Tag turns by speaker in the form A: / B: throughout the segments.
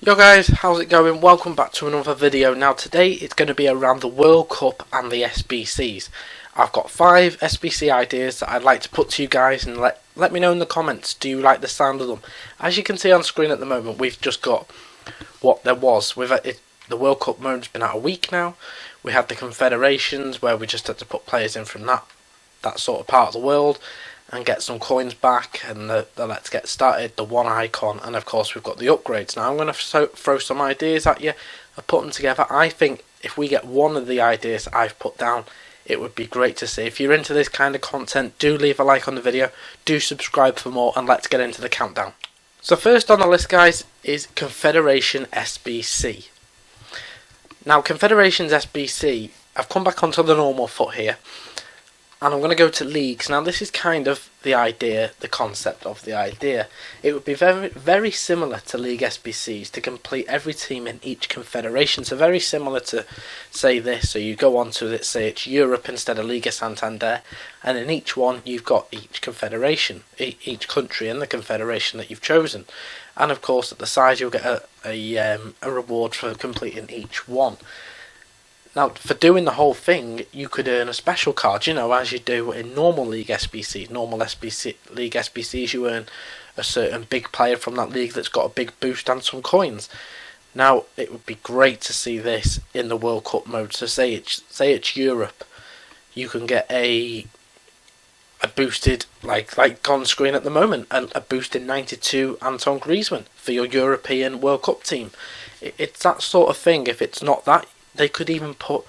A: Yo guys, how's it going? Welcome back to another video. Now today it's going to be around the World Cup and the SBCs. I've got 5 SBC ideas that I'd like to put to you guys, and let me know in the comments, do you like the sound of them? As you can see on screen at the moment, we've just got what there was. The World Cup mode's been out a week now. We had the Confederations where we just had to put players in from that sort of part of the world and get some coins back, and the let's get started, the one icon, and of course we've got the upgrades. Now I'm going to throw some ideas at you and put them together. I think if we get one of the ideas I've put down, it would be great to see. If you're into this kind of content, do leave a like on the video, do subscribe for more, and let's get into the countdown. So first on the list, guys, is Confederation SBC. Now Confederations SBC, I've come back onto the normal foot here, and I'm going to go to leagues. Now this is kind of the idea, the concept of the idea. It would be very, very similar to League SBCs to complete every team in each confederation. So very similar to, say, this. So you go on to, let's say it's Europe instead of Liga Santander, and in each one you've got each confederation, each country in the confederation that you've chosen. And of course at the side you'll get a reward for completing each one. Now, for doing the whole thing, you could earn a special card, as you do in normal League SBC. League SBCs, you earn a certain big player from that league that's got a big boost and some coins. Now, it would be great to see this in the World Cup mode. So say it's Europe, you can get a boosted, like on screen at the moment, a boosted 92 Anton Griezmann for your European World Cup team. It's that sort of thing. If it's not that, they could even put,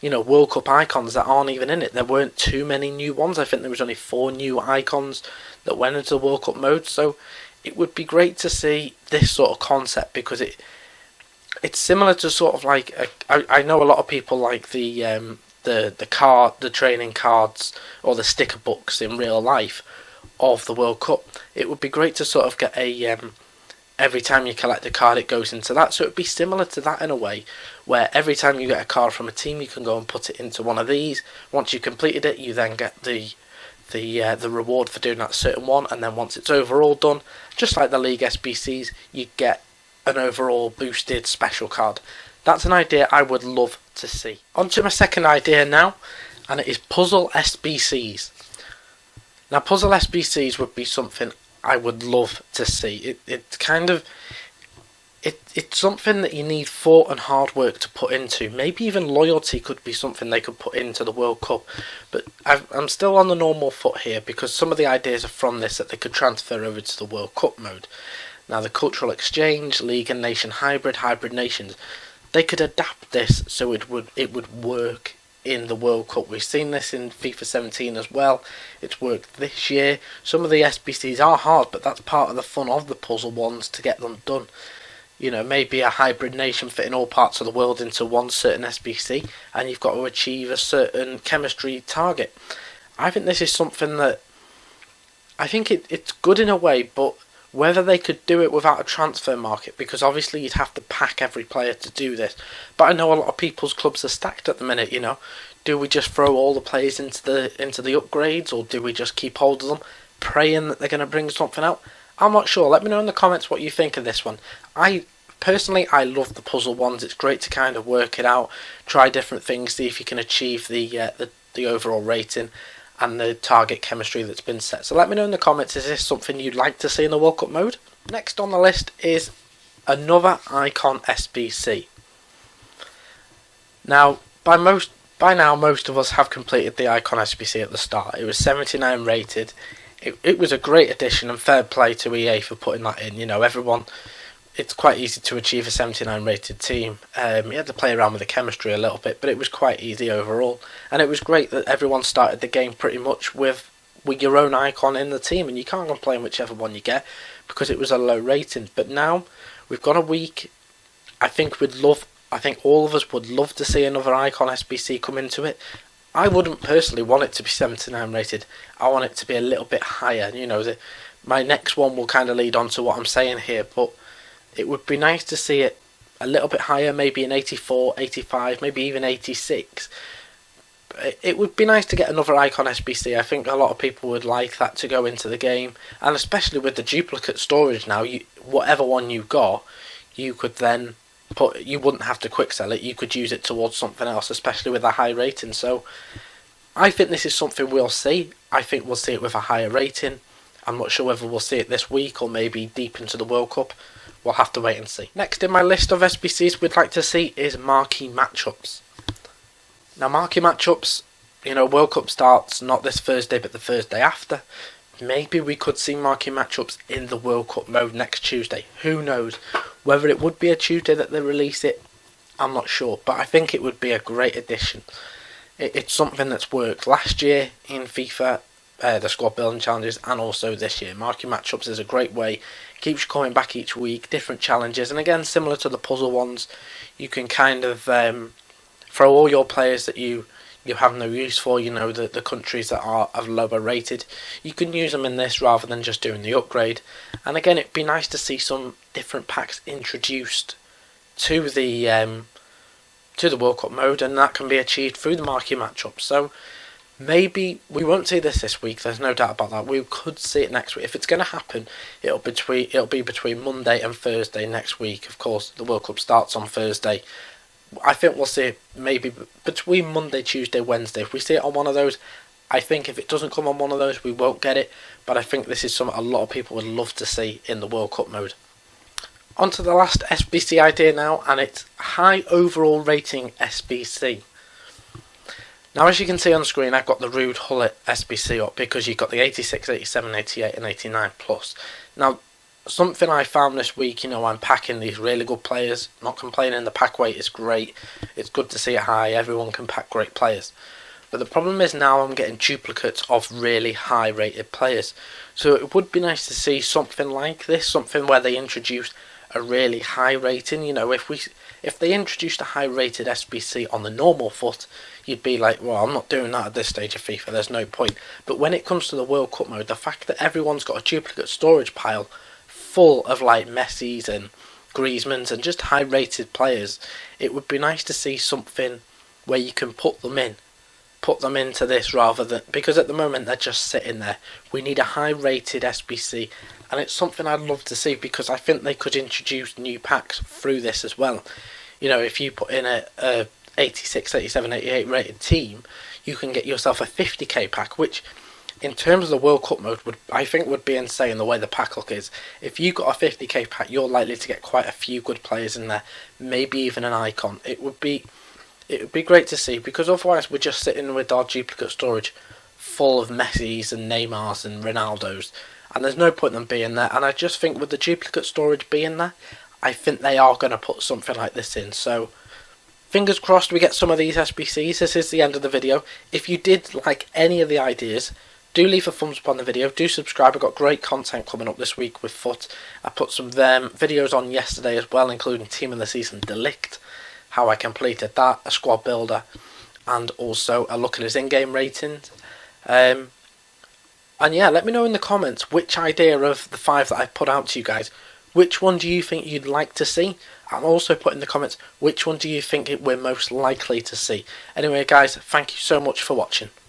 A: World Cup icons that aren't even in it. There weren't too many new ones. I think there was only 4 new icons that went into the World Cup mode. So it would be great to see this sort of concept, because it's similar to sort of like I know a lot of people like the training cards or the sticker books in real life of the World Cup. It would be great to sort of get every time you collect a card it goes into that. So it would be similar to that in a way, where every time you get a card from a team you can go and put it into one of these. Once you've completed it, you then get the reward for doing that certain one, and then once it's overall done, just like the League SBCs, you get an overall boosted special card. That's an idea I would love to see. On to my second idea now, and it is Puzzle SBCs. Now Puzzle SBCs would be something I would love to see. It's something that you need thought and hard work to put into. Maybe even loyalty could be something they could put into the World Cup. But I'm still on the normal foot here, because some of the ideas are from this that they could transfer over to the World Cup mode. Now the cultural exchange, league and nation hybrid nations, they could adapt this so it would work in the World Cup. We've seen this in FIFA 17 as well. It's worked this year. Some of the SBCs are hard, but that's part of the fun of the puzzle ones, to get them done. Maybe a hybrid nation fitting all parts of the world into one certain SBC, and you've got to achieve a certain chemistry target. I think this is something that I think it's good in a way, but whether they could do it without a transfer market, because obviously you'd have to pack every player to do this. But I know a lot of people's clubs are stacked at the minute. Do we just throw all the players into the upgrades, or do we just keep hold of them, praying that they're going to bring something out? I'm not sure. Let me know in the comments what you think of this one. Personally, I love the puzzle ones. It's great to kind of work it out, try different things, see if you can achieve the overall rating and the target chemistry that's been set. So let me know in the comments, is this something you'd like to see in the World Cup mode? Next on the list is another icon SBC. Now, by now most of us have completed the icon SBC at the start. It was 79 rated. It was a great addition, and fair play to EA for putting that in. Everyone, it's quite easy to achieve a 79 rated team. You had to play around with the chemistry a little bit, but it was quite easy overall. And it was great that everyone started the game pretty much with your own icon in the team, and you can't complain whichever one you get, because it was a low rating. But now we've got a week. I think all of us would love to see another icon SBC come into it. I wouldn't personally want it to be 79 rated. I want it to be a little bit higher. My next one will kind of lead on to what I'm saying here, but it would be nice to see it a little bit higher, maybe an 84, 85, maybe even 86. It would be nice to get another icon SBC. I think a lot of people would like that to go into the game, and especially with the duplicate storage now, whatever one you got, you could then you wouldn't have to quick sell it, you could use it towards something else, especially with a high rating. So I think this is something we'll see. I think we'll see it with a higher rating. I'm not sure whether we'll see it this week or maybe deep into the World Cup. We'll have to wait and see. Next in my list of SBCs we'd like to see is marquee matchups. Now marquee matchups, World Cup starts not this Thursday but the Thursday after. Maybe we could see marquee matchups in the World Cup mode next Tuesday. Who knows? Whether it would be a Tuesday that they release it, I'm not sure. But I think it would be a great addition. It's something that's worked last year in FIFA, the squad building challenges, and also this year. Marquee matchups is a great way. Keeps you coming back each week, different challenges, and again, similar to the puzzle ones, you can kind of throw all your players that you have no use for, the countries that are lower rated. You can use them in this rather than just doing the upgrade. And again, it'd be nice to see some different packs introduced to the World Cup mode, and that can be achieved through the marquee matchups. So maybe we won't see this week. There's no doubt about that. We could see it next week. If it's going to happen, it'll be between Monday and Thursday next week. Of course, the World Cup starts on Thursday. I think we'll see it maybe between Monday, Tuesday, Wednesday. If we see it on one of those, I think if it doesn't come on one of those, we won't get it. But I think this is something a lot of people would love to see in the World Cup mode. On to the last SBC idea now, and it's high overall rating SBC. Now, as you can see on screen, I've got the Rude Hullet SBC up because you've got the 86, 87, 88 and 89 plus. Now, something I found this week, I'm packing these really good players. Not complaining, the pack weight is great. It's good to see it high. Everyone can pack great players. But the problem is now I'm getting duplicates of really high rated players. So it would be nice to see something like this, something where they introduce a really high rating. If they introduced a high rated SBC on the normal foot, you'd be like, well, I'm not doing that at this stage of FIFA, there's no point. But when it comes to the World Cup mode, the fact that everyone's got a duplicate storage pile full of like Messi's and Griezmann's and just high rated players, it would be nice to see something where you can put them into this rather than, because at the moment they're just sitting there. We need a high rated SBC, and it's something I'd love to see because I think they could introduce new packs through this as well. If you put in a 86, 87, 88 rated team, you can get yourself a 50k pack, which in terms of the World Cup mode I think would be insane the way the pack look is. If you got a 50k pack, you're likely to get quite a few good players in there, maybe even an icon. It would be great to see, because otherwise we're just sitting with our duplicate storage full of Messi's and Neymar's and Ronaldo's, and there's no point in them being there. And I just think with the duplicate storage being there, I think they are going to put something like this in. So fingers crossed we get some of these SBCs. This is the end of the video. If you did like any of the ideas, do leave a thumbs up on the video, do subscribe. I've got great content coming up this week with FUT. I put some videos on yesterday as well, including Team of the Season Delict, how I completed that, a squad builder, and also a look at his in-game ratings. And yeah, let me know in the comments which idea of the 5 that I put out to you guys, which one do you think you'd like to see? And also put in the comments which one do you think we're most likely to see. Anyway guys, thank you so much for watching.